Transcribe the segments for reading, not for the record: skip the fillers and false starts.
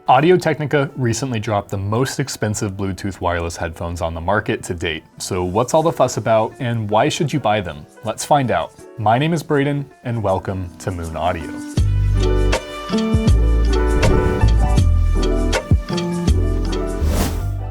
Audio-Technica recently dropped the most expensive Bluetooth wireless headphones on the market to date. So what's all the fuss about and why should you buy them? Let's find out. My name is Braden and welcome to Moon Audio.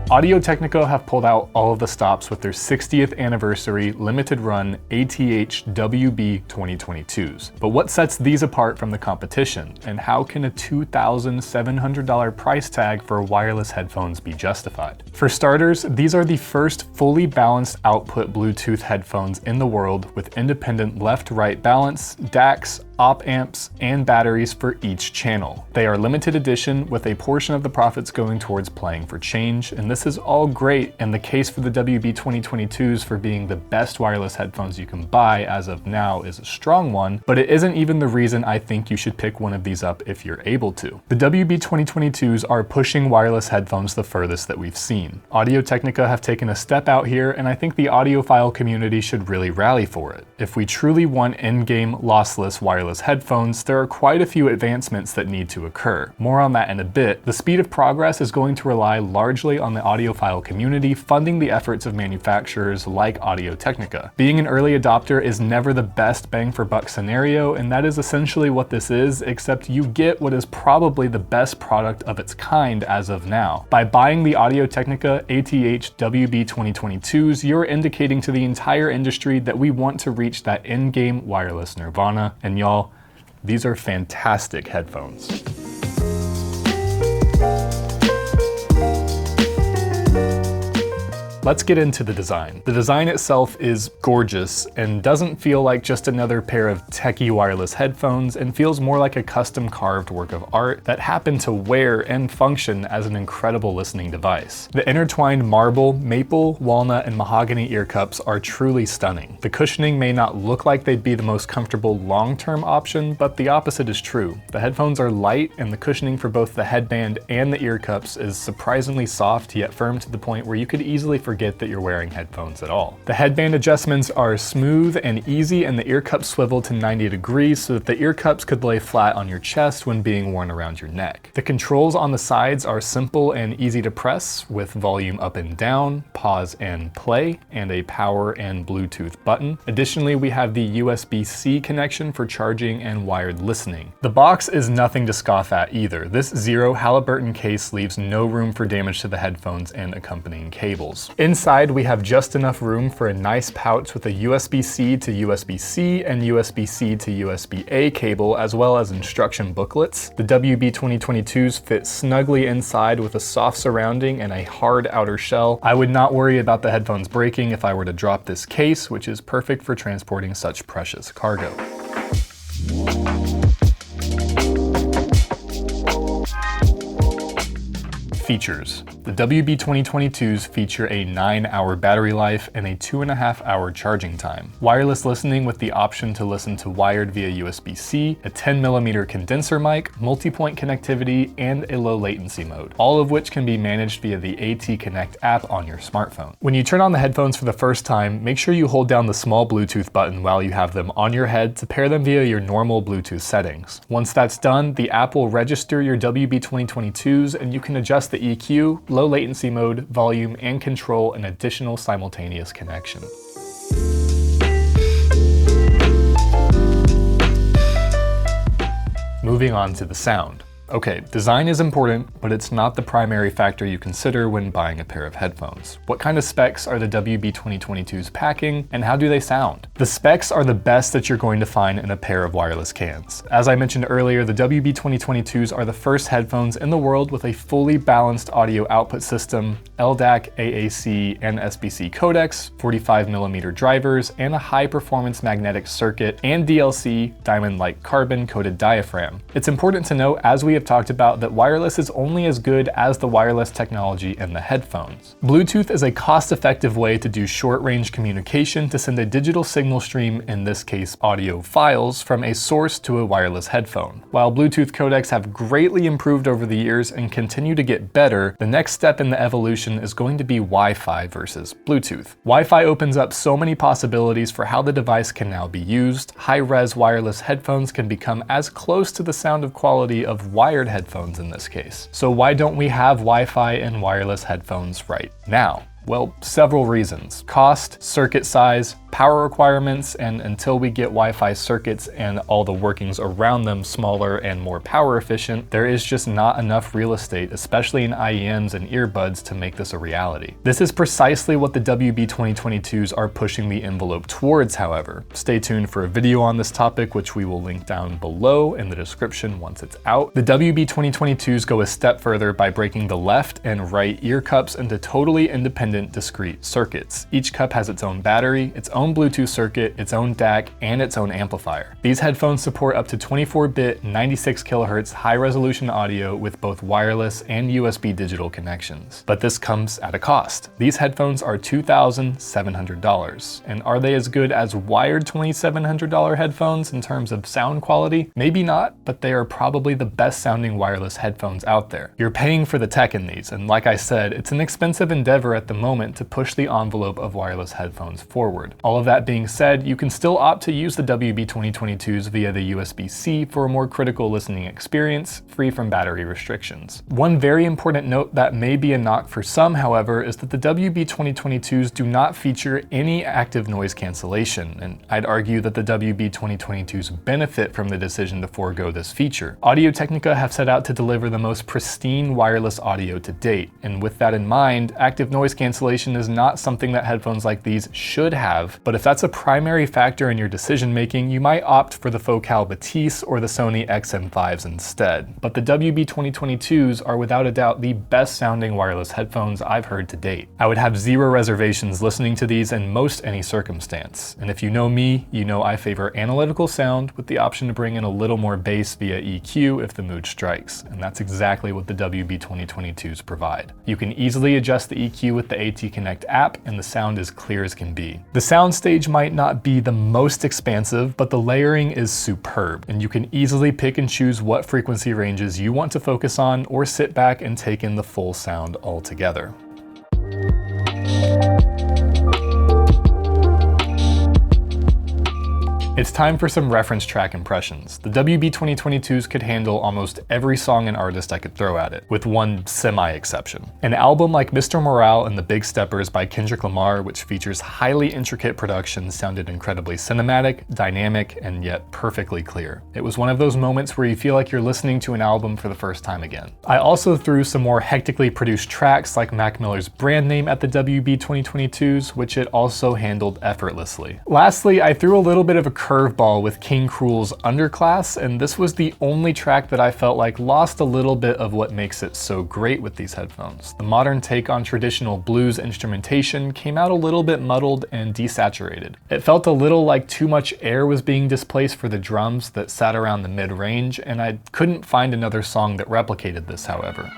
Audio-Technica have pulled out all of the stops with their 60th anniversary limited run ATH WB 2022s. But what sets these apart from the competition, and how can a $2,700 price tag for wireless headphones be justified? For starters, these are the first fully balanced output Bluetooth headphones in the world with independent left-right balance, DACs, op amps, and batteries for each channel. They are limited edition with a portion of the profits going towards playing for change, and this is all great, and the case for the WB 2022s for being the best wireless headphones you can buy as of now is a strong one, but it isn't even the reason I think you should pick one of these up if you're able to. The WB 2022s are pushing wireless headphones the furthest that we've seen. Audio-Technica have taken a step out here, and I think the audiophile community should really rally for it. If we truly want in-game lossless wireless headphones, there are quite a few advancements that need to occur. More on that in a bit. The speed of progress is going to rely largely on the audiophile community funding the efforts of manufacturers like Audio-Technica. Being an early adopter is never the best bang for buck scenario, and that is essentially what this is, except you get what is probably the best product of its kind as of now. By buying the Audio-Technica ATH WB 2022s, you're indicating to the entire industry that we want to reach that in-game wireless nirvana, and y'all, these are fantastic headphones. Let's get into the design. The design itself is gorgeous and doesn't feel like just another pair of techie wireless headphones, and feels more like a custom carved work of art that happened to wear and function as an incredible listening device. The intertwined marble, maple, walnut, and mahogany ear cups are truly stunning. The cushioning may not look like they'd be the most comfortable long-term option, but the opposite is true. The headphones are light, and the cushioning for both the headband and the ear cups is surprisingly soft yet firm to the point where you could easily forget that you're wearing headphones at all. The headband adjustments are smooth and easy, and the ear cups swivel to 90 degrees so that the ear cups could lay flat on your chest when being worn around your neck. The controls on the sides are simple and easy to press, with volume up and down, pause and play, and a power and Bluetooth button. Additionally, we have the USB-C connection for charging and wired listening. The box is nothing to scoff at either. This Zero Halliburton case leaves no room for damage to the headphones and accompanying cables. Inside, we have just enough room for a nice pouch with a USB-C to USB-C and USB-C to USB-A cable, as well as instruction booklets. The WB 2022s fit snugly inside with a soft surrounding and a hard outer shell. I would not worry about the headphones breaking if I were to drop this case, which is perfect for transporting such precious cargo. Features. The WB 2022s feature a 9-hour battery life and a 2.5-hour charging time. Wireless listening with the option to listen to wired via USB-C, a 10mm condenser mic, multi-point connectivity, and a low latency mode, all of which can be managed via the AT Connect app on your smartphone. When you turn on the headphones for the first time, make sure you hold down the small Bluetooth button while you have them on your head to pair them via your normal Bluetooth settings. Once that's done, the app will register your WB 2022s, and you can adjust the EQ, low latency mode, volume, and control an additional simultaneous connection. Moving on to the sound. Okay, design is important, but it's not the primary factor you consider when buying a pair of headphones. What kind of specs are the WB 2022s packing, and how do they sound? The specs are the best that you're going to find in a pair of wireless cans. As I mentioned earlier, the WB 2022s are the first headphones in the world with a fully balanced audio output system, LDAC, AAC, and SBC codecs, 45mm drivers, and a high-performance magnetic circuit, and DLC, diamond-like carbon coated diaphragm. It's important to note, as we have talked about, that wireless is only as good as the wireless technology in the headphones. Bluetooth is a cost-effective way to do short-range communication to send a digital signal stream, in this case audio files, from a source to a wireless headphone. While Bluetooth codecs have greatly improved over the years and continue to get better, the next step in the evolution is going to be Wi-Fi versus Bluetooth. Wi-Fi opens up so many possibilities for how the device can now be used. High-res wireless headphones can become as close to the sound of quality of wireless wired headphones in this case. So why don't we have Wi-Fi and wireless headphones right now? Well, several reasons. Cost, circuit size, power requirements, and until we get Wi-Fi circuits and all the workings around them smaller and more power efficient, there is just not enough real estate, especially in IEMs and earbuds, to make this a reality. This is precisely what the WB2022s are pushing the envelope towards, however. Stay tuned for a video on this topic, which we will link down below in the description once it's out. The WB2022s go a step further by breaking the left and right ear cups into totally independent discrete circuits. Each cup has its own battery, its own Bluetooth circuit, its own DAC, and its own amplifier. These headphones support up to 24-bit 96 kHz high-resolution audio with both wireless and USB digital connections. But this comes at a cost. These headphones are $2,700. And are they as good as wired $2,700 headphones in terms of sound quality? Maybe not, but they are probably the best sounding wireless headphones out there. You're paying for the tech in these, and like I said, it's an expensive endeavor at the moment to push the envelope of wireless headphones forward. All of that being said, you can still opt to use the WB2022s via the USB-C for a more critical listening experience, free from battery restrictions. One very important note that may be a knock for some, however, is that the WB2022s do not feature any active noise cancellation, and I'd argue that the WB2022s benefit from the decision to forego this feature. Audio-Technica have set out to deliver the most pristine wireless audio to date, and with that in mind, active noise cancellation is not something that headphones like these should have, but if that's a primary factor in your decision making, you might opt for the Focal Batiste or the Sony XM5s instead. But the WB2022s are without a doubt the best sounding wireless headphones I've heard to date. I would have zero reservations listening to these in most any circumstance. And if you know me, you know I favor analytical sound with the option to bring in a little more bass via EQ if the mood strikes. And that's exactly what the WB2022s provide. You can easily adjust the EQ with the AT Connect app, and the sound is clear as can be. The soundstage might not be the most expansive, but the layering is superb, and you can easily pick and choose what frequency ranges you want to focus on or sit back and take in the full sound altogether. It's time for some reference track impressions. The WB2022s could handle almost every song and artist I could throw at it, with one semi-exception. An album like Mr. Morale and the Big Steppers by Kendrick Lamar, which features highly intricate production, sounded incredibly cinematic, dynamic, and yet perfectly clear. It was one of those moments where you feel like you're listening to an album for the first time again. I also threw some more hectically produced tracks like Mac Miller's Brand Name at the WB2022s, which it also handled effortlessly. Lastly, I threw a little bit of a curveball with King Cruel's Underclass, and this was the only track that I felt like lost a little bit of what makes it so great with these headphones. The modern take on traditional blues instrumentation came out a little bit muddled and desaturated. It felt a little like too much air was being displaced for the drums that sat around the mid-range, and I couldn't find another song that replicated this, however.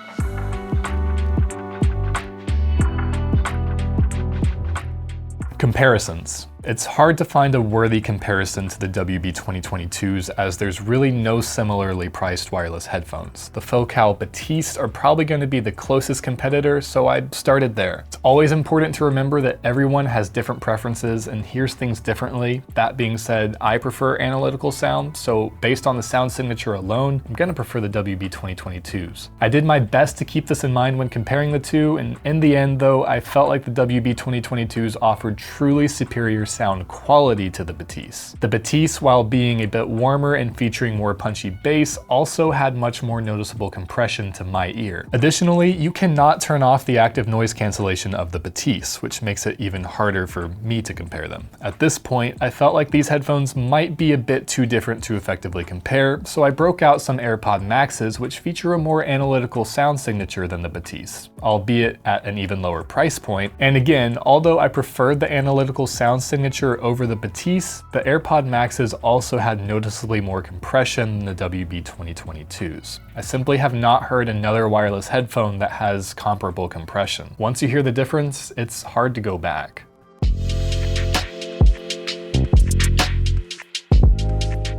Comparisons. It's hard to find a worthy comparison to the WB2022s as there's really no similarly priced wireless headphones. The Focal Batiste are probably going to be the closest competitor, so I started there. It's always important to remember that everyone has different preferences and hears things differently. That being said, I prefer analytical sound, so based on the sound signature alone, I'm going to prefer the WB2022s. I did my best to keep this in mind when comparing the two, and in the end though, I felt like the WB2022s offered truly superior sound quality to the Batiste. The Batiste, while being a bit warmer and featuring more punchy bass, also had much more noticeable compression to my ear. Additionally, you cannot turn off the active noise cancellation of the Batiste, which makes it even harder for me to compare them. At this point, I felt like these headphones might be a bit too different to effectively compare, so I broke out some AirPod Maxes, which feature a more analytical sound signature than the Batiste, albeit at an even lower price point. And again, although I preferred the analytical sound signature over the Batiste, the AirPod Maxes also had noticeably more compression than the WB2022s. I simply have not heard another wireless headphone that has comparable compression. Once you hear the difference, it's hard to go back.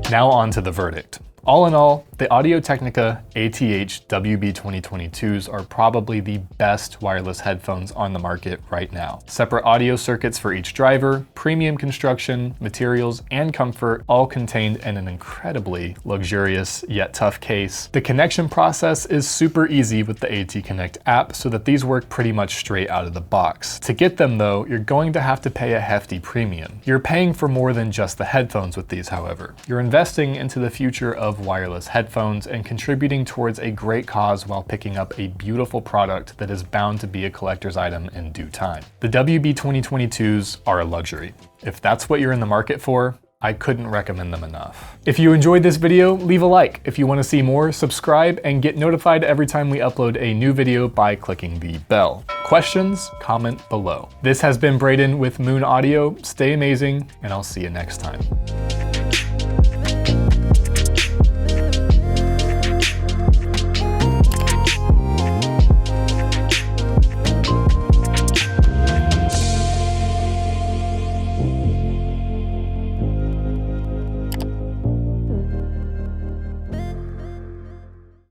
Now on to the verdict. All in all, The Audio-Technica ATH-WB 2022s are probably the best wireless headphones on the market right now. Separate audio circuits for each driver, premium construction, materials, and comfort, all contained in an incredibly luxurious yet tough case. The connection process is super easy with the AT Connect app, so that these work pretty much straight out of the box. To get them though, you're going to have to pay a hefty premium. You're paying for more than just the headphones with these, however. You're investing into the future of wireless headphones and contributing towards a great cause while picking up a beautiful product that is bound to be a collector's item in due time. The WB 2022s are a luxury. If that's what you're in the market for, I couldn't recommend them enough. If you enjoyed this video, leave a like. If you want to see more, subscribe and get notified every time we upload a new video by clicking the bell. Questions? Comment below. This has been Braden with Moon Audio. Stay amazing, and I'll see you next time.